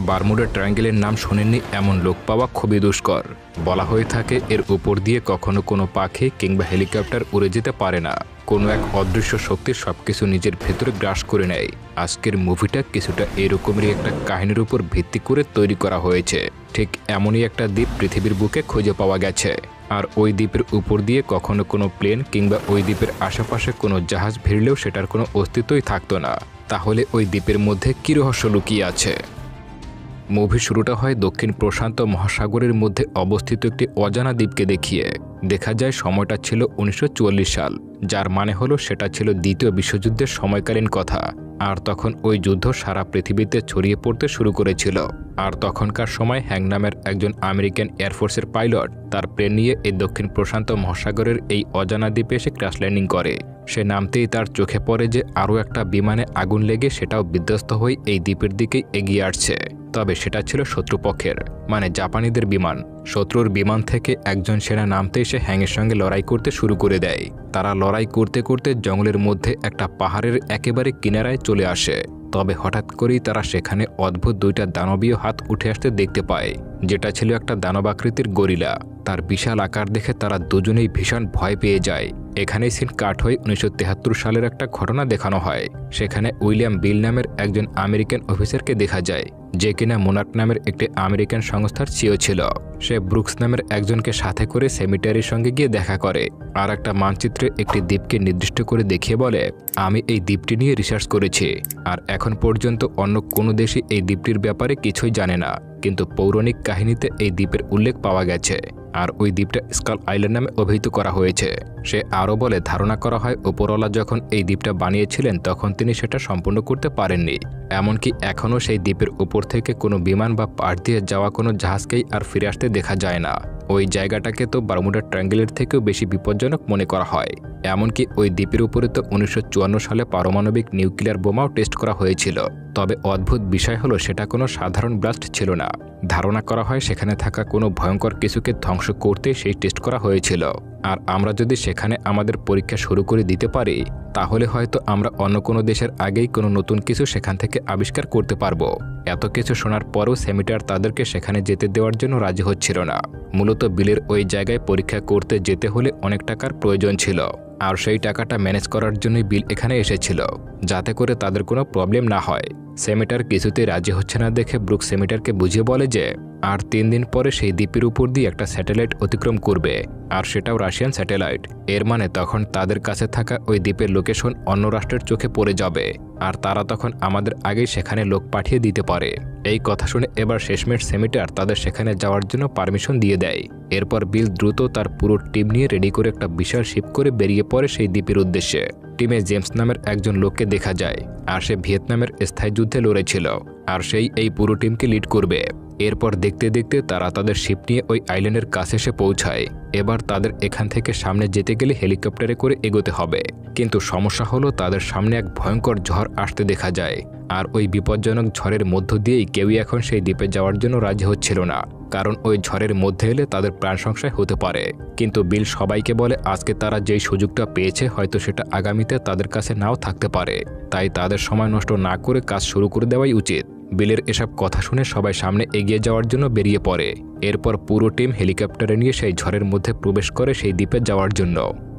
Bermuda ট্রায়াঙ্গেলের নাম শোনেননি এমন লোক পাওয়া খুবই দুষ্কর। বলা হয়ে থাকে এর উপর দিয়ে কখনো কোনো পাখি কিংবা হেলিকপ্টার উড়ে যেতে পারে না। কোনো এক অদৃশ্য শক্তি সবকিছু নিজের ভেতরে গ্রাস করে নেয়। আজকের মুভিটা কিছুটা এরকমেরই একটা কাহিনীর উপর ভিত্তি করে তৈরি করা হয়েছে। ঠিক এমনই একটা দ্বীপ পৃথিবীর বুকে খুঁজে পাওয়া গেছে। আর ওই দ্বীপের উপর দিয়ে কখনো কোনো প্লেন কিংবা ওই দ্বীপের আশেপাশে কোনো জাহাজ ভিড়লেও সেটার কোনো অস্তিত্বই থাকতো না। তাহলে ওই দ্বীপের মধ্যে কী রহস্য লুকিয়ে আছে? মুভি শুরুটা হয় দক্ষিণ প্রশান্ত মহাসাগরের মধ্যে অবস্থিত একটি অজানা দ্বীপকে দেখিয়ে। দেখা যায় সময়টা ছিল 1944 সাল, যার মানে হলো সেটা ছিল দ্বিতীয় বিশ্বযুদ্ধের সময়কালীন কথা। আর তখন ওই যুদ্ধ সারা পৃথিবীতে ছড়িয়ে পড়তে শুরু করেছিল। আর তখনকার সময় হ্যাং নামের একজন আমেরিকান এয়ারফোর্সের পাইলট তার প্লেন নিয়ে এই দক্ষিণ প্রশান্ত মহাসাগরের এই অজানা দ্বীপে এসে ক্র্যাশ ল্যান্ডিং করে। সে নামতেই তার চোখে পড়ে যে আরও একটা বিমানে আগুন লেগে সেটাও বিধ্বস্ত হয়ে এই দ্বীপের দিকেই এগিয়ে আসছে। তবে সেটা ছিল শত্রুপক্ষের, মানে জাপানিদের বিমান। শত্রুর বিমান থেকে একজন সেনা নামতে এসে হ্যাংয়ের সঙ্গে লড়াই করতে শুরু করে দেয়। তারা লড়াই করতে করতে জঙ্গলের মধ্যে একটা পাহাড়ের একেবারে কিনারায় চলে আসে। তবে হঠাৎ করেই তারা সেখানে অদ্ভুত দুইটা দানবীয় হাত উঠে আসতে দেখতে পায়, যেটা ছিল একটা দানবাকৃতির গরিলা। তার বিশাল আকার দেখে তারা দুজনেই ভীষণ ভয় পেয়ে যায়। এখানেই সিন কাট হয়ে 1973 সালের একটা ঘটনা দেখানো হয়। সেখানে উইলিয়াম বিল নামের একজন আমেরিকান অফিসারকে দেখা যায়, যে কিনা মোনার্ক নামের একটি আমেরিকান সংস্থার সিও ছিল। সে ব্রুকস নামের একজনকে সাথে করে সেমিটারির সঙ্গে গিয়ে দেখা করে। আর একটা মানচিত্রে একটি দ্বীপকে নির্দিষ্ট করে দেখিয়ে বলে, আমি এই দ্বীপটি নিয়ে রিসার্চ করেছি। আর এখন পর্যন্ত অন্য কোনো দেশই এই দ্বীপটির ব্যাপারে কিছুই জানে না, কিন্তু পৌরাণিক কাহিনীতে এই দ্বীপের উল্লেখ পাওয়া গেছে। আর ওই দ্বীপটা স্কাল আইল্যান্ড নামে অভিহিত করা হয়েছে। সে আরও বলে, ধারণা করা হয় উপরওয়ালা যখন এই দ্বীপটা বানিয়েছিলেন তখন তিনি সেটা সম্পূর্ণ করতে পারেননি। এমনকি এখনও সেই দ্বীপের উপর থেকে কোনো বিমান বা পাড় দিয়ে যাওয়া কোনো জাহাজকেই আর ফিরে আসতে দেখা যায় না। ওই জায়গাটাকে তো বারমুডা ট্রায়াঙ্গেলের থেকেও বেশি বিপজ্জনক মনে করা হয়। এমনকি ওই দ্বীপের উপরে তো 1954 সালে পারমাণবিক নিউক্লিয়ার বোমাও টেস্ট করা হয়েছিল। তবে অদ্ভুত বিষয় হলো সেটা কোনো সাধারণ ব্লাস্ট ছিল না। ধারণা করা হয় সেখানে থাকা কোনো ভয়ঙ্কর কিছুকে ধ্বংস করতে সেই টেস্ট করা হয়েছিল। আর আমরা যদি সেখানে আমাদের পরীক্ষা শুরু করে দিতে পারি, তাহলে হয়তো আমরা অন্য কোনো দেশের আগেই কোনো নতুন কিছু সেখান থেকে আবিষ্কার করতে পারবো। এত কিছু শোনার পরও সেমিটার তাদেরকে সেখানে যেতে দেওয়ার জন্য রাজি হচ্ছিল না। মূলত বিলের ওই জায়গায় পরীক্ষা করতে যেতে হলে অনেক টাকার প্রয়োজন ছিল। আর সেই টাকাটা ম্যানেজ করার জন্যই বিল এখানে এসেছিল, যাতে করে তাদের কোনো প্রবলেম না হয়। সেমিটার কিছুতেই রাজি হচ্ছে না দেখে ব্রুক সেমিটারকে বুঝিয়ে বলে যে আর 3 দিন পরে সেই দ্বীপের উপর দিয়ে একটা স্যাটেলাইট অতিক্রম করবে, আর সেটাও রাশিয়ান স্যাটেলাইট। এর মানে তখন তাদের কাছে থাকা ওই দ্বীপের লোকেশন অন্য রাষ্ট্রের চোখে পড়ে যাবে, আর তারা তখন আমাদের আগেই সেখানে লোক পাঠিয়ে দিতে পারে। এই কথা শুনে এবার শেষমেশ সেমিটার তাদের সেখানে যাওয়ার জন্য পারমিশন দিয়ে দেয়। এরপর বিল দ্রুত তার পুরো টিম নিয়ে রেডি করে একটা বিশাল শিপ করে বেরিয়ে পড়ে সেই দ্বীপের উদ্দেশ্যে। টিমে জেমস নামের একজন লোককে দেখা যায়, আর সে ভিয়েতনামের স্থায়ী যুদ্ধে লড়েছিল, আর সেই এই পুরো টিমকে লিড করবে। এরপর দেখতে দেখতে তারা তাদের শিপ নিয়ে ওই আইল্যান্ডের কাছে এসে পৌঁছায়। এবার তাদের এখান থেকে সামনে যেতে গেলে হেলিকপ্টারে করে এগোতে হবে, কিন্তু সমস্যা হলো তাদের সামনে এক ভয়ঙ্কর ঝড় আসতে দেখা যায়। আর ওই বিপজ্জনক ঝড়ের মধ্য দিয়েই কেউই এখন সেই দ্বীপে যাওয়ার জন্য রাজি হচ্ছিল না, কারণ ওই ঝড়ের মধ্যে এলে তাদের প্রাণ সংশয় হতে পারে। কিন্তু বিল সবাইকে বলে আজকে তারা যেই সুযোগটা পেয়েছে হয়তো সেটা আগামীতে তাদের কাছে নাও থাকতে পারে, তাই তাদের সময় নষ্ট না করে কাজ শুরু করে দেওয়াই উচিত। বিলের এসব কথা শুনে সবাই সামনে এগিয়ে যাওয়ার জন্য বেরিয়ে পড়ে। এরপর পুরো টিম হেলিকপ্টারে নিয়ে সেই ঝড়ের মধ্যে প্রবেশ করে সেই দ্বীপে যাওয়ার জন্য।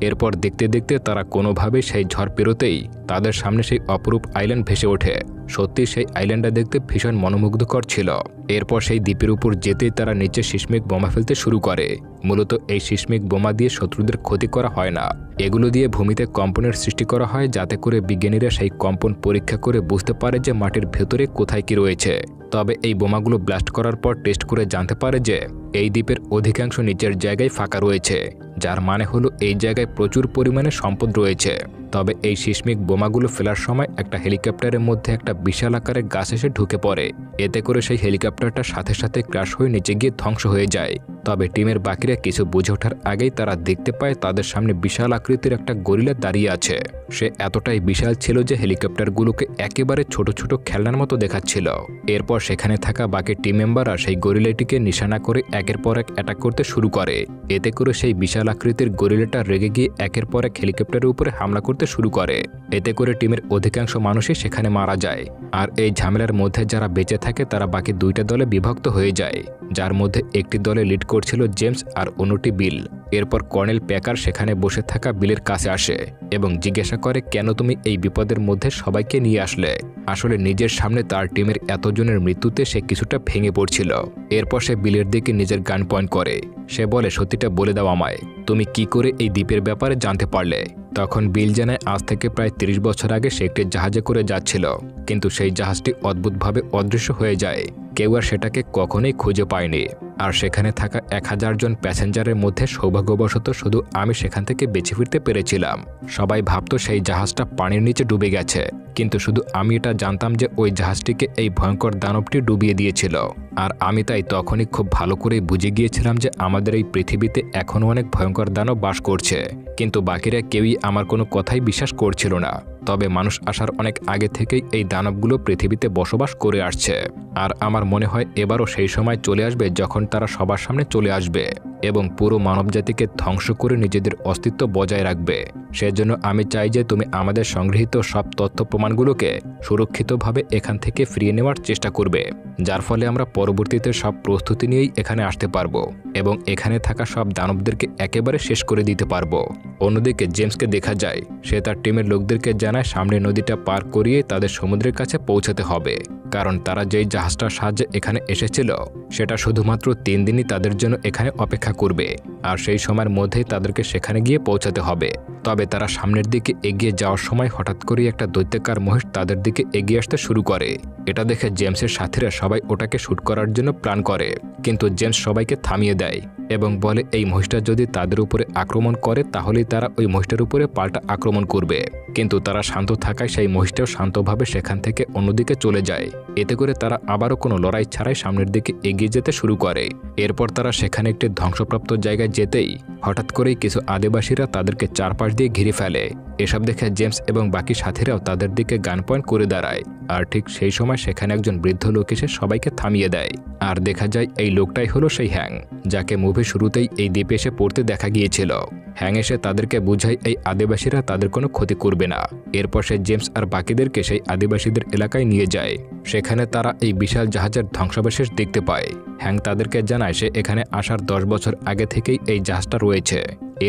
এরপর দেখতে দেখতে তারা কোনোভাবেই সেই ঝড় পেরোতেই তাদের সামনে সেই অপরূপ আইল্যান্ড ভেসে ওঠে। সত্যি সেই আইল্যান্ডটা দেখতে ভীষণ মনোমুগ্ধকর ছিল। এরপর সেই দ্বীপের উপর যেতেই তারা নিচে সিসমিক বোমা ফেলতে শুরু করে। মূলত এই সিসমিক বোমা দিয়ে শত্রুদের ক্ষতি করা হয় না, এগুলো দিয়ে ভূমিতে কম্পনের সৃষ্টি করা হয়, যাতে করে বিজ্ঞানীরা সেই কম্পন পরীক্ষা করে বুঝতে পারে যে মাটির ভেতরে কোথায় কি রয়েছে। তবে এই বোমাগুলো ব্লাস্ট করার পর টেস্ট করে জানতে পারে যে এই দ্বীপের অধিকাংশ নিচের জায়গায় ফাঁকা রয়েছে, যার মানে হলো এই জায়গায় প্রচুর পরিমাণে সম্পদ রয়েছে। তবে এই সিসমিক বোমাগুলো ফেলার সময় একটা হেলিকপ্টারের মধ্যে একটা বিশাল আকারের গাছ এসে ঢুকে পড়ে। এতে করে সেই হেলিকপ্টারটা সাথে সাথে ক্র্যাশ হয়ে নিচে গিয়ে ধ্বংস হয়ে যায়। তবে টিমের বাকিরা কিছু বুঝে ওঠার আগেই তারা দেখতে পায় তাদের সামনে বিশাল আকৃতির একটা গরিলা দাঁড়িয়ে আছে। সে এতটাই বিশাল ছিল যে হেলিকপ্টারগুলোকে একেবারে ছোট ছোট খেলনার মতো দেখাচ্ছিল। এরপর সেখানে থাকা বাকি টিম মেম্বাররা সেই গরিলাটিকে নিশানা করে একের পর এক অ্যাটাক করতে শুরু করে। এতে করে সেই বিশাল আকৃতির গরিলাটা রেগে গিয়ে একের পর এক হেলিকপ্টারের উপরে হামলা করতে হতে শুরু করে। এতে করে টিমের অধিকাংশ মানুষই সেখানে মারা যায়। আর এই ঝামেলার মধ্যে যারা বেঁচে থাকে তারা বাকি দুইটা দলে বিভক্ত হয়ে যায়, যার মধ্যে একটি দলে লিড করছিল জেমস আর অন্যটি বিল। এরপর কর্নেল প্যাকার সেখানে বসে থাকা বিলের কাছে আসে এবং জিজ্ঞাসা করে, কেন তুমি এই বিপদের মধ্যে সবাইকে নিয়ে আসলে? আসলে নিজের সামনে তার টিমের এতজনের মৃত্যুতে সে কিছুটা ভেঙে পড়ছিল। এরপর সে বিলের দিকে নিজের গান পয়েন্ট করে। সে বলে, সত্যিটা বলে দাও আমায়, তুমি কি করে এই দ্বীপের ব্যাপারে জানতে পারলে? তখন বিল জানায় আজ থেকে প্রায় ৩০ বছর আগে সে একটি জাহাজে করে যাচ্ছিল, কিন্তু সেই জাহাজটি অদ্ভুতভাবে অদৃশ্য হয়ে যায়। কেউ আর সেটাকে কখনোই খুঁজে পায়নি। আর সেখানে থাকা ১০০০ জন প্যাসেঞ্জারের মধ্যে সৌভাগ্যবশত শুধু আমি সেখান থেকে বেঁচে ফিরতে পেরেছিলাম। সবাই ভাবত সেই জাহাজটা পানির নিচে ডুবে গেছে, কিন্তু শুধু আমি এটা জানতাম যে ওই জাহাজটিকে এই ভয়ঙ্কর দানবটি ডুবিয়ে দিয়েছিল। আর আমি তাই তখনই খুব ভালো করেই বুঝে গিয়েছিলাম যে আমাদের এই পৃথিবীতে এখনও অনেক ভয়ঙ্কর দানব বাস করছে, কিন্তু বাকিরা কেউই আমার কোনো কথাই বিশ্বাস করছিল না। তবে মানুষ আসার অনেক আগে থেকেই এই দানবগুলো পৃথিবীতে বসবাস করে আসছে। আর আমার মনে হয় এবারও সেই সময় চলে আসবে যখন তারা সবার সামনে চলে আসবে এবং পুরো মানবজাতিকে ধ্বংস করে নিজেদের অস্তিত্ব বজায় রাখবে। সেজন্য আমি চাই যে তুমি আমাদের সংগৃহীত সব তথ্য প্রমাণগুলোকে সুরক্ষিতভাবে এখান থেকে ফিরিয়ে নেওয়ার চেষ্টা করবে, যার ফলে আমরা পরবর্তীতে সব প্রস্তুতি নিয়েই এখানে আসতে পারবো এবং এখানে থাকা সব দানবদেরকে একেবারে শেষ করে দিতে পারবো। অন্যদিকে জেমসকে দেখা যায়, সে তার টিমের লোকদেরকে জানায় সামনে নদীটা পার করিয়ে তাদের সমুদ্রের কাছে পৌঁছাতে হবে, কারণ তারা যেই জাহাজটার সাহায্যে এখানে এসেছিল সেটা শুধুমাত্র ৩ দিনই তাদের জন্য এখানে অপেক্ষা করবে, আর সেই সময়ের মধ্যেই তাদেরকে সেখানে গিয়ে পৌঁছাতে হবে। তবে তারা সামনের দিকে এগিয়ে যাওয়ার সময় হঠাৎ করেই একটা দৈত্যাকার মহিষ তাদের দিকে এগিয়ে আসতে শুরু করে। এটা দেখে জেমসের সাথীরা সবাই ওটাকে শুট করার জন্য প্ল্যান করে, কিন্তু জেমস সবাইকে থামিয়ে দেয় এবং বলে এই মহিষটা যদি তাদের উপরে আক্রমণ করে তাহলেই তারা ওই মহিষটার উপরে পাল্টা আক্রমণ করবে। কিন্তু তারা শান্ত থাকায় সেই মহিষটাও শান্তভাবে সেখান থেকে অন্যদিকে চলে যায়। এতে করে তারা আবারও কোনো লড়াই ছাড়াই সামনের দিকে এগিয়ে যেতে শুরু করে। এরপর তারা সেখানে একটি ধ্বংসপ্রাপ্ত জায়গায় যেতেই হঠাৎ করেই কিছু আদিবাসীরা তাদেরকে চারপাশ দিয়ে ঘিরে ফেলে। এসব দেখে জেমস এবং বাকি সাথীরাও তাদের দিকে গান পয়েন্ট করে দাঁড়ায়। আর ঠিক সেই সময় সেখানে একজন বৃদ্ধ লোক এসে সবাইকে থামিয়ে দেয়। আর দেখা যায় এই লোকটাই হলো সেই হ্যাং, যাকে মুভি শুরুতেই এই দ্বীপে এসে পড়তে দেখা গিয়েছিল। হ্যাং এসে তাদেরকে বুঝায় এই আদিবাসীরা তাদের কোনো ক্ষতি করবে না। এরপর সে জেমস আর বাকিদেরকে সেই আদিবাসীদের এলাকায় নিয়ে যায়। সেখানে তারা এই বিশাল জাহাজের ধ্বংসাবশেষ দেখতে পায়। হ্যাং তাদেরকে জানায় সে এখানে আসার 10 বছর আগে থেকেই এই জাহাজটা রয়েছে।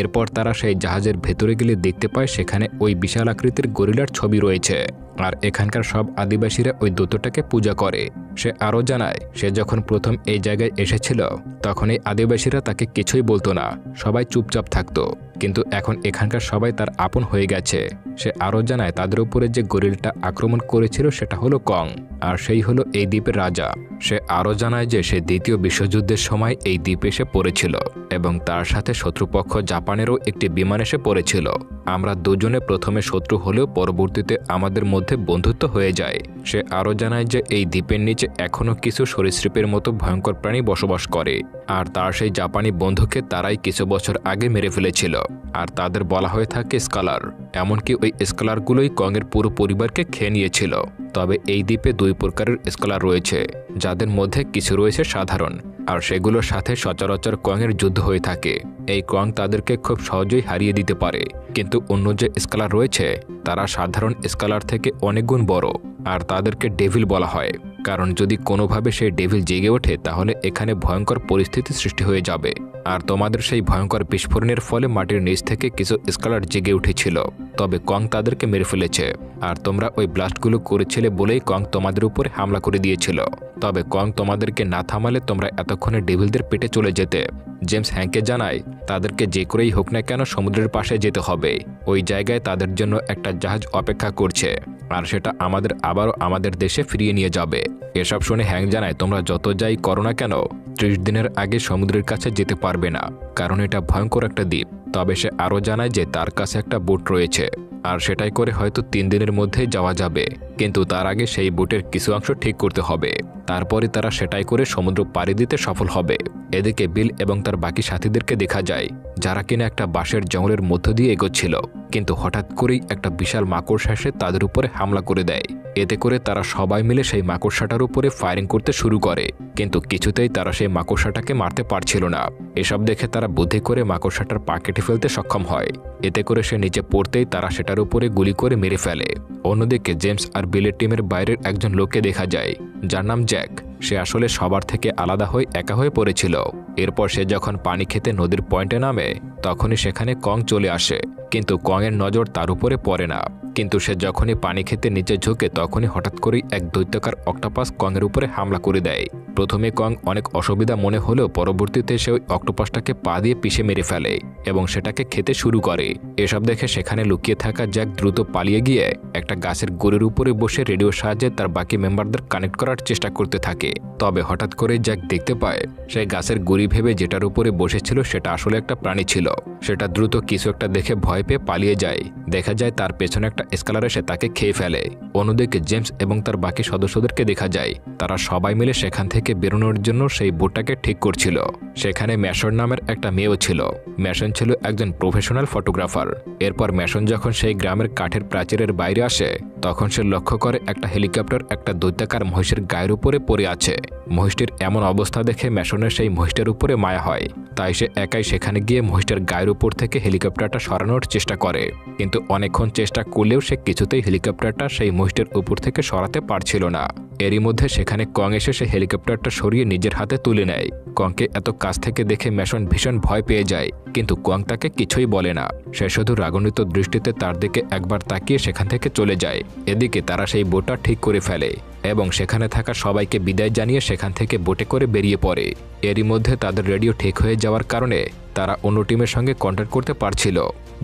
এরপর তারা সেই জাহাজের ভেতরে গেলে দেখতে পায় সেখানে ওই বিশাল আকৃতির গরিলার ছবি রয়েছে। আর এখানকার সব আদিবাসীরা ওই দৈত্যটাকে পূজা করে। সে আরও জানায় সে যখন প্রথম এই জায়গায় এসেছিল তখন এই আদিবাসীরা তাকে কিছুই বলতো না, সবাই চুপচাপ থাকতো, কিন্তু এখন এখানকার সবাই তার আপন হয়ে গেছে। সে আরও জানায় তাদের উপরে যে গরিলটা আক্রমণ করেছিল সেটা হলো কং, আর সেই হলো এই দ্বীপের রাজা। সে আরও জানায় যে সে দ্বিতীয় বিশ্বযুদ্ধের সময় এই দ্বীপে এসে পড়েছিল এবং তার সাথে শত্রুপক্ষ জাপানেরও একটি বিমান এসে পড়েছিল। আমরা দুজনে প্রথমে শত্রু হলেও পরবর্তীতে আমাদের মধ্যে বন্ধুত্ব হয়ে যায়। সে আরও জানায় যে এই দ্বীপের নিচে এখনও কিছু সরীসৃপের মতো ভয়ঙ্কর প্রাণী বসবাস করে, আর তার সেই জাপানি বন্ধুকে তারাই কিছু বছর আগে মেরে ফেলেছিল। আর তাদের বলা হয়ে থাকে স্কালার, এমনকি ওই স্কালারগুলোই কংয়ের পুরো পরিবারকে খেয়ে নিয়েছিল। তবে এই দ্বীপে 2 প্রকারের স্কালার রয়েছে, যাদের মধ্যে কিছু রয়েছে সাধারণ, আর সেগুলোর সাথে সচরাচর কংয়ের যুদ্ধ হয়ে থাকে। এই কং তাদেরকে খুব সহজেই হারিয়ে দিতে পারে, কিন্তু অন্য যে স্কালার রয়েছে তারা সাধারণ স্কালার থেকে অনেক গুণ বড়, আর তাদেরকে ডেভিল বলা হয়, কারণ যদি কোনোভাবে সেই ডেভিল জেগে ওঠে তাহলে এখানে ভয়ঙ্কর পরিস্থিতি সৃষ্টি হয়ে যাবে। আর তোমাদের সেই ভয়ঙ্কর বিস্ফোরণের ফলে মাটির নিচ থেকে কিছু স্কালার জেগে উঠেছিল, তবে কং তাদেরকে মেরে ফেলেছে। আর তোমরা ওই ব্লাস্টগুলো করেছিলে বলেই কং তোমাদের উপরে হামলা করে দিয়েছিল। তবে কং তোমাদেরকে না থামালে তোমরা এতক্ষণে ডেভিলদের পেটে চলে যেতে। জেমস হ্যাংকে জানায় তাদেরকে যে করেই হোক না কেন সমুদ্রের পাশে যেতে হবে। ওই জায়গায় তাদের জন্য একটা জাহাজ অপেক্ষা করছে, আর সেটা আমাদের আবারও আমাদের দেশে ফিরিয়ে নিয়ে যাবে। এসব শুনে হ্যাং জানায় তোমরা যত যাই করো না কেন 30 দিনের আগে সমুদ্রের কাছে যেতে পারবে না, কারণ এটা ভয়ঙ্কর একটা দ্বীপ। তবে সে আরও জানায় যে তার কাছে একটা বোট রয়েছে, আর সেটাই করে হয়তো 3 দিনের মধ্যেই যাওয়া যাবে, কিন্তু তার আগে সেই বোটের কিছু অংশ ঠিক করতে হবে। তারপরে তারা সেটাই করে সমুদ্র পাড়ি দিতে সফল হবে। এদিকে বিল এবং তার বাকি সাথীদেরকে দেখা যায় যারা কিনা একটা বাঁশের জঙ্গলের মধ্য দিয়ে এগোচ্ছিল, কিন্তু হঠাৎ করেই একটা বিশাল মাকড়সা এসে তাদের উপরে হামলা করে দেয়। এতে করে তারা সবাই মিলে সেই মাকড়সাটার উপরে ফায়ারিং করতে শুরু করে, কিন্তু কিছুতেই তারা সেই মাকড়সাটাকে মারতে পারছিল না। এসব দেখে তারা বুদ্ধি করে মাকড়সাটার পা কেটে ফেলতে সক্ষম হয়। এতে করে সে নিচে পড়তেই তারা সেটার উপরে গুলি করে মেরে ফেলে। অন্যদিকে জেমস আর বিলের টিমের বাইরের একজন লোককে দেখা যায় যার নাম জ্যাক। সে আসলে সবার থেকে আলাদা হয়ে একা হয়ে পড়েছিল। এরপর সে যখন পানি খেতে নদীর পয়েন্টে নামে তখনই সেখানে কং চলে আসে, কিন্তু কংয়ের নজর তার উপরে পড়ে না। কিন্তু সে যখনই পানি খেতে নিচে ঝুঁকে তখনই হঠাৎ করেই এক দৈত্যাকার অক্টোপাস কংয়ের উপরে হামলা করে দেয়। প্রথমে কং অনেক অসুবিধা মনে হলেও পরবর্তীতে সে ওই অক্টোপাসটাকে পা দিয়ে পিষে মেরে ফেলে এবং সেটাকে খেতে শুরু করে। এসব দেখে সেখানে লুকিয়ে থাকা জ্যাক দ্রুত পালিয়ে গিয়ে একটা গাছের গুড়ির উপরে বসে রেডিওর সাহায্যে তার বাকি মেম্বারদের কানেক্ট করার চেষ্টা করতে থাকে। তবে হঠাৎ করে জ্যাক দেখতে পায় সেই গাছের গুড়ি ভেবে যেটার উপরে বসেছিল সেটা আসলে একটা প্রাণী ছিল। সেটা দ্রুত কিছু একটা দেখে ভয় পেয়ে পালিয়ে যায়। দেখা যায় তার পেছনে একটা স্কেলার এসে তাকে খেয়ে ফেলে। অন্যদিকে জেমস এবং তার বাকি সদস্যদেরকে দেখা যায় তারা সবাই মিলে সেখান থেকে বেরোনোর জন্য সেই বোটটাকে ঠিক করছিল। সেখানে ম্যাশন নামের একটা মেয়েও ছিল। ম্যাশন ছিল একজন প্রফেশনাল ফটোগ্রাফার। এরপর ম্যাশন যখন সেই গ্রামের কাঠের প্রাচীরের বাইরে আসে তখন সে লক্ষ্য করে একটা হেলিকপ্টার একটা দৈত্যাকার মহিষের গায়ের উপরে পড়ে আছে। মহিষটির এমন অবস্থা দেখে ম্যাশনের সেই মহিষটার উপরে মায়া হয়, তাই সে একাই সেখানে গিয়ে মহিষটার গায়ের উপর থেকে হেলিকপ্টারটা সরানোর চেষ্টা করে। কিন্তু অনেকক্ষণ চেষ্টা করলেও সে কিছুতেই হেলিকপ্টারটা সেই মহিষটার উপর থেকে সরাতে পারছিল না। এরই মধ্যে সেখানে কং এসে সে হেলিকপ্টারটা সরিয়ে নিজের হাতে তুলে নেয়। কংকে এত কাছ থেকে দেখে ম্যাশন ভীষণ ভয় পেয়ে যায়, কিন্তু কং তাকে কিছুই বলে না। সে শুধু রাগান্বিত দৃষ্টিতে তার দিকে একবার তাকিয়ে সেখান থেকে চলে যায়। এদিকে তারা সেই বোটটা ঠিক করে ফেলে এবং সেখানে থাকা সবাইকে বিদায় জানিয়ে সেখান থেকে বোটে করে বেরিয়ে পড়ে। এরই মধ্যে তাদের রেডিও ঠিক হয়ে যাওয়ার কারণে তারা অন্য টিমের সঙ্গে কন্ট্যাক্ট করতে পারছিল।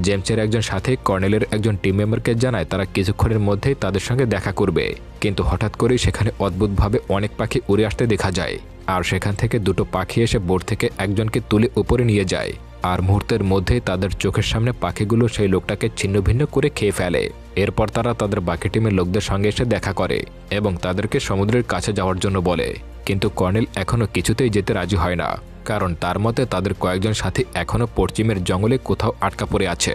জেমসের একজন সাথে কর্নেলের একজন টিম মেম্বারকে জানায় তারা কিছুক্ষণের মধ্যেই তাদের সঙ্গে দেখা করবে, কিন্তু হঠাৎ করেই সেখানে অদ্ভুতভাবে অনেক পাখি উড়ে আসতে দেখা যায়। আর সেখান থেকে দুটো পাখি এসে বোট থেকে একজনকে তুলে উপরে নিয়ে যায়। আর মুহূর্তের মধ্যেই তাদের চোখের সামনে পাখিগুলো সেই লোকটাকে ছিন্নভিন্ন করে খেয়ে ফেলে। এরপর তারা তাদের বাকি টিমের লোকদের সঙ্গে এসে দেখা করে এবং তাদেরকে সমুদ্রের কাছে যাওয়ার জন্য বলে, কিন্তু কর্নেল এখনও কিছুতেই যেতে রাজি হয় না, কারণ তার মতে তাদের কয়েকজন সাথী এখনও পশ্চিমের জঙ্গলে কোথাও আটকা পড়ে আছে,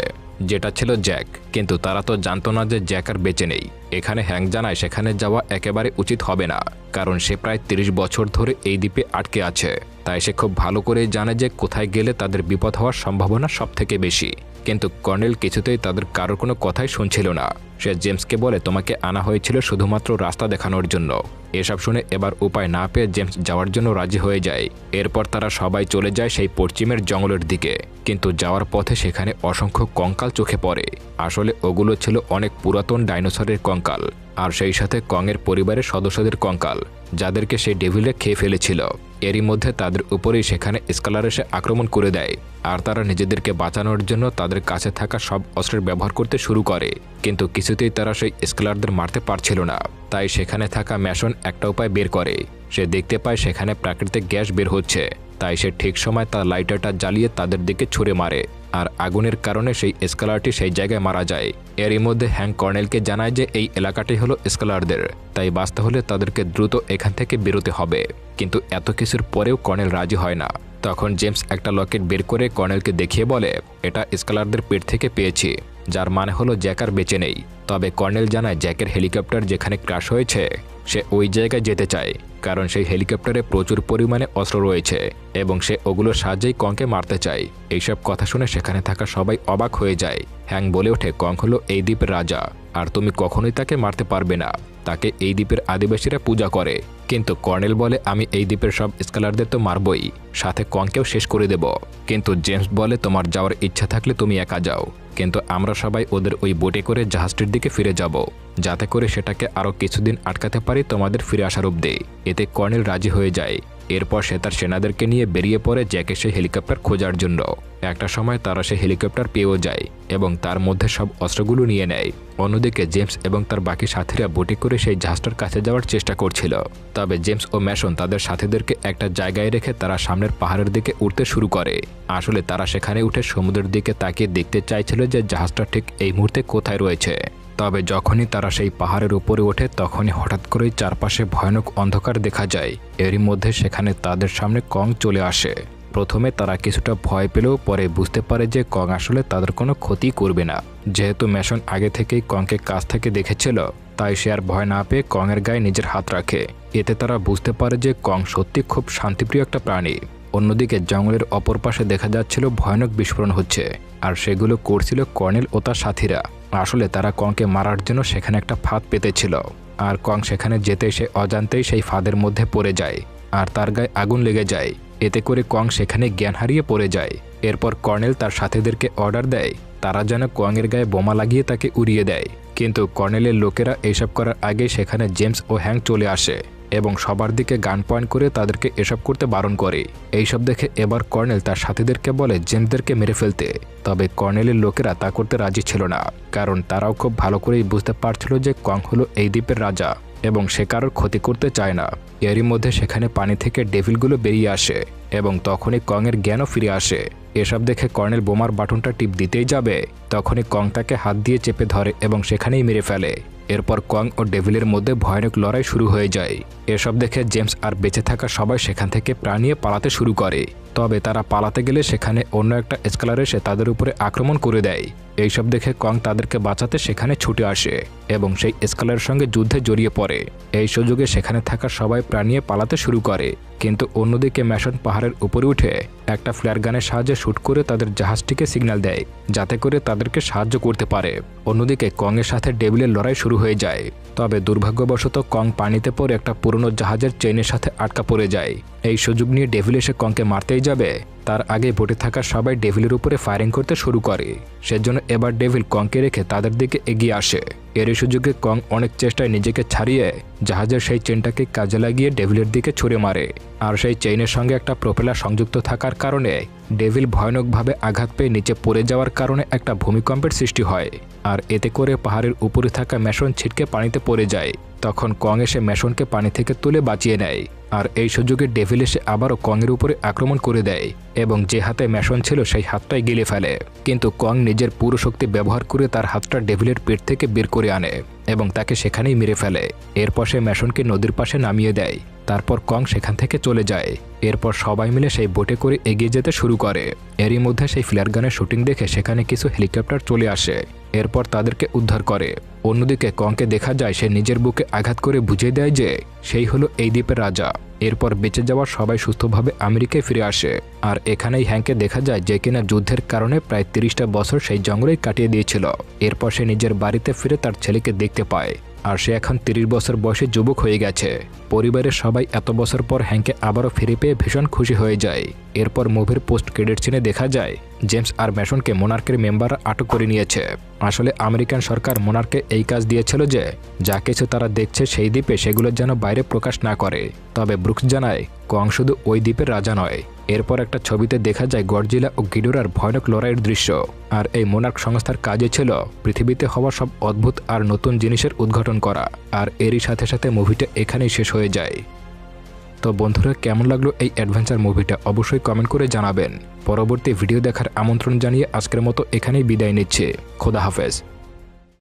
যেটা ছিল জ্যাক। কিন্তু তারা তো জানতো না যে জ্যাক আর বেঁচে নেই। এখানে হ্যাং জানায় সেখানে যাওয়া একেবারে উচিত হবে না, কারণ সে প্রায় ৩০ বছর ধরে এই দ্বীপে আটকে আছে। তাই সে খুব ভালো করে জানে যে কোথায় গেলে তাদের বিপদ হওয়ার সম্ভাবনা সবথেকে বেশি। কিন্তু কর্নেল কিছুতেই তাদের কারোর কোনো কথাই শুনছিল না। সে জেমসকে বলে, তোমাকে আনা হয়েছিল শুধুমাত্র রাস্তা দেখানোর জন্য। এসব শুনে এবার উপায় না পেয়ে জেমস যাওয়ার জন্য রাজি হয়ে যায়। এরপর তারা সবাই চলে যায় সেই পশ্চিমের জঙ্গলের দিকে, কিন্তু যাওয়ার পথে সেখানে অসংখ্য কঙ্কাল চোখে পড়ে। আসলে ওগুলো ছিল অনেক পুরাতন ডাইনোসরের কঙ্কাল, আর সেই সাথে কংয়ের পরিবারের সদস্যদের কঙ্কাল, যাদেরকে সেই ডেভিলে খেয়ে ফেলেছিল। এরই মধ্যে তাদের উপরেই সেখানে স্কেলার এসে আক্রমণ করে দেয়, আর তারা নিজেদেরকে বাঁচানোর জন্য তাদের কাছে থাকা সব অস্ত্রের ব্যবহার করতে শুরু করে। কিন্তু কিছুতেই তারা সেই স্কেলারদের মারতে পারছিল না। তাই সেখানে থাকা ম্যাশন একটা উপায় বের করে। সে দেখতে পায় সেখানে প্রাকৃতিক গ্যাস বের হচ্ছে, তাই সে ঠিক সময় তার লাইটারটা জ্বালিয়ে তাদের দিকে ছুঁড়ে মারে, আর আগুনের কারণে সেই স্কেলারটি সেই জায়গায় মারা যায়। এরই মধ্যে হ্যাংক কর্নেলকে জানায় যে এই এলাকাটি হলো স্কেলারদের, তাই বাঁচতে হলে তাদেরকে দ্রুত এখান থেকে বেরোতে হবে। কিন্তু এত কিছুর পরেও কর্নেল রাজি হয় না। তখন জেমস একটা লকেট বের করে কর্নেলকে দেখিয়ে বলে, এটা স্কেলারদের পেট থেকে পেয়েছি, যার মানে হলো জ্যাক আর বেঁচে নেই। তবে কর্নেল জানায় জ্যাকের হেলিকপ্টার যেখানে ক্র্যাশ হয়েছে সে ওই জায়গায় যেতে চায়, কারণ সেই হেলিকপ্টারে প্রচুর পরিমাণে অস্ত্র রয়েছে এবং সে ওগুলোর সাহায্যেই কংকে মারতে চায়। এইসব কথা শুনে সেখানে থাকা সবাই অবাক হয়ে যায়। হ্যাং বলে ওঠে, কং হলো এই দ্বীপের রাজা, আর তুমি কখনোই তাকে মারতে পারবে না। তাকে এই দ্বীপের আদিবাসীরা পূজা করে। কিন্তু কর্নেল বলে, আমি এই দ্বীপের সব স্কেলারদের তো মারবই, সাথে কংকেও শেষ করে দেব। কিন্তু জেমস বলে, তোমার যাওয়ার ইচ্ছা থাকলে তুমি একা যাও, কিন্তু আমরা সবাই ওদের ওই বোটে করে জাহাজটির দিকে ফিরে যাব, যাতে করে সেটাকে আরও কিছুদিন আটকাতে পারি তোমাদের ফিরে আসার অবধি। এতে কর্নেল রাজি হয়ে যায়। এরপর সে তার সেনাদেরকে নিয়ে বেরিয়ে পড়ে জ্যাকের সেই হেলিকপ্টার খোঁজার জন্য। একটা সময় তারা সেই হেলিকপ্টার পেয়েও যায় এবং তার মধ্যে সব অস্ত্রগুলো নিয়ে নেয়। অন্যদিকে জেমস এবং তার বাকি সাথীরা বোটে করে সেই জাহাজটার কাছে যাওয়ার চেষ্টা করছিল। তবে জেমস ও ম্যাশন তাদের সাথীদেরকে একটা জায়গায় রেখে তারা সামনের পাহাড়ের দিকে উঠতে শুরু করে। আসলে তারা সেখানে উঠে সমুদ্রের দিকে তাকিয়ে দেখতে চাইছিল যে জাহাজটা ঠিক এই মুহূর্তে কোথায় রয়েছে। তবে যখনই তারা সেই পাহাড়ের উপরে ওঠে তখনই হঠাৎ করেই চারপাশে ভয়ানক অন্ধকার দেখা যায়। এরই মধ্যে সেখানে তাদের সামনে কং চলে আসে। প্রথমে তারা কিছুটা ভয় পেলেও পরে বুঝতে পারে যে কং আসলে তাদের কোনো ক্ষতি করবে না। যেহেতু ম্যাসন আগে থেকেই কংকে কাছ থেকে দেখেছিল, তাই সে আর ভয় না পেয়ে কংয়ের গায়ে নিজের হাত রাখে। এতে তারা বুঝতে পারে যে কং সত্যি খুব শান্তিপ্রিয় একটা প্রাণী। অন্যদিকে জঙ্গলের অপর পাশে দেখা যাচ্ছিল ভয়ানক বিস্ফোরণ হচ্ছে, আর সেগুলো করছিল কর্নেল ও তার সাথীরা। আসলে তারা কংকে মারার জন্য সেখানে একটা ফাঁদ পেতেছিল, আর কং সেখানে যেতে সে অজান্তেই সেই ফাঁদের মধ্যে পড়ে যায়, আর তার গায়ে আগুন লেগে যায়। এতে করে কং সেখানে জ্ঞান হারিয়ে পড়ে যায়। এরপর কর্নেল তার সাথীদেরকে অর্ডার দেয় তারা যেন কংয়ের গায়ে বোমা লাগিয়ে তাকে উড়িয়ে দেয়। কিন্তু কর্নেলের লোকেরা এইসব করার আগে সেখানে জেমস ও হ্যাংক চলে আসে এবং সবার দিকে গান পয়েন্ট করে তাদেরকে এসব করতে বারণ করে। এইসব দেখে এবার কর্নেল তার সাথীদেরকে বলে জেমসদেরকে মেরে ফেলতে। তবে কর্নেলের লোকেরা তা করতে রাজি ছিল না, কারণ তারাও খুব ভালো করেই বুঝতে পারছিল যে কং হলো এই দ্বীপের রাজা এবং সে কারোর ক্ষতি করতে চায় না। এরই মধ্যে সেখানে পানি থেকে ডেভিলগুলো বেরিয়ে আসে এবং তখনই কংয়ের জ্ঞানও ফিরে আসে। এসব দেখে কর্নেল বোমার বাটনটা টিপ দিতেই যাবে, তখনই কং তাকে হাত দিয়ে চেপে ধরে এবং সেখানেই মেরে ফেলে। এরপর কং ও ডেভিলের মধ্যে ভয়ানক লড়াই শুরু হয়ে যায়। এসব দেখে জেমস আর বেঁচে থাকা সবাই সেখান থেকে প্রাণ নিয়ে পালাতে শুরু করে। তবে তারা পালাতে গেলে সেখানে অন্য একটা স্কেলার এসে তাদের উপরে আক্রমণ করে দেয়। এইসব দেখে কং তাদেরকে বাঁচাতে সেখানে ছুটে আসে এবং সেই স্কেলারের সঙ্গে যুদ্ধে জড়িয়ে পড়ে। এই সুযোগে সেখানে থাকা সবাই প্রাণ নিয়ে পালাতে শুরু করে, কিন্তু অন্যদিকে ম্যাসন পাহাড়ের উপরে উঠে একটা ফ্লার গানের সাহায্যে শুট করে তাদের জাহাজটিকে সিগন্যাল দেয় যাতে করে তাদেরকে সাহায্য করতে পারে। অন্যদিকে কংয়ের সাথে ডেভিলের লড়াই শুরু হয়ে যায়। তবে দুর্ভাগ্যবশত কং পানিতে পড়ে একটা পুরনো জাহাজের চেইনের সাথে আটকা পড়ে যায়। এই সুযোগ নিয়ে ডেভিল এসে কংকে মারতেই যাবে, তার আগে বোটে থাকা সবাই ডেভিলের উপরে ফায়ারিং করতে শুরু করে। সেজন্য এবার ডেভিল কংকে রেখে তাদের দিকে এগিয়ে আসে। এরই সুযোগে কং অনেক চেষ্টায় নিজেকে ছাড়িয়ে জাহাজের সেই চেনটাকে কাজে লাগিয়ে ডেভিলের দিকে ছুঁড়ে মারে। আর সেই চেইনের সঙ্গে একটা প্রোপেলার সংযুক্ত থাকার কারণে ডেভিল ভয়ানকভাবে আঘাত পেয়ে নিচে পড়ে যাওয়ার কারণে একটা ভূমিকম্পের সৃষ্টি হয়, আর এতে করে পাহাড়ের উপরে থাকা ম্যাসন ছিটকে পানিতে পড়ে যায়। তখন কং এসে ম্যাসনকে পানি থেকে তুলে বাঁচিয়ে নেয়, আর এই সুযোগে ডেভিল এসে আবারও কংয়ের উপরে আক্রমণ করে দেয় এবং যে হাতে ম্যাসন ছিল সেই হাতটাই গিলে ফেলে। কিন্তু কং নিজের পুরো শক্তি ব্যবহার করে তার হাতটা ডেভিলের পেট থেকে বের করে আনে এবং তাকে সেখানেই মেরে ফেলে। এরপর সে ম্যাসনকে নদীর পাশে নামিয়ে দেয়। তারপর কং সেখান থেকে চলে যায়। এরপর সবাই মিলে সেই বোটে করে এগিয়ে যেতে শুরু করে। এরই মধ্যে সেই ফ্লার গানের শুটিং দেখে সেখানে কিছু হেলিকপ্টার চলে আসে, এরপর তাদেরকে উদ্ধার করে। অন্যদিকে কংকে দেখা যায় সে নিজের বুকে আঘাত করে বুঝিয়ে দেয় যে সেই হলো এই দ্বীপের রাজা। এরপর বেঁচে যাওয়ার সবাই সুস্থভাবে আমেরিকায় ফিরে আসে। আর এখানেই হ্যাংকে দেখা যায় যে কিনা যুদ্ধের কারণে প্রায় 30টা বছর সেই জঙ্গলেই কাটিয়ে দিয়েছিল। এরপর সে নিজের বাড়িতে ফিরে তার ছেলেকে দেখতে পায়, আর সে এখন 30 বছর বয়সে যুবক হয়ে গেছে। পরিবারের সবাই এত বছর পর হ্যাংকে আবারও ফিরে পেয়ে ভীষণ খুশি হয়ে যায়। এরপর মুভির পোস্ট ক্রেডিট সিনে দেখা যায় জেমস আর ম্যাসনকে মোনার্কের মেম্বাররা আটক করে নিয়েছে। আসলে আমেরিকান সরকার মোনার্কে এই কাজ দিয়েছিল যে যা কিছু তারা দেখছে সেই দ্বীপে সেগুলো যেন বাইরে প্রকাশ না করে। তবে ব্রুকস জানায় কং শুধু ওই দ্বীপের রাজা নয়। এরপর একটা ছবিতে দেখা যায় গডজিলা ও গিডোরার ভয়ানক লড়াইয়ের দৃশ্য। আর এই মোনার্ক সংস্থার কাজে ছিল পৃথিবীতে হওয়া সব অদ্ভুত আর নতুন জিনিসের উদ্ঘাটন করা। আর এরই সাথে সাথে মুভিটা এখানেই শেষ হয়ে যায়। তো বন্ধুরা, কেমন লাগলো এই অ্যাডভেঞ্চার মুভিটা অবশ্যই কমেন্ট করে জানাবেন। পরবর্তী ভিডিও দেখার আমন্ত্রণ জানিয়ে আজকের মতো এখানেই বিদায় নিচ্ছে। খোদা হাফেজ।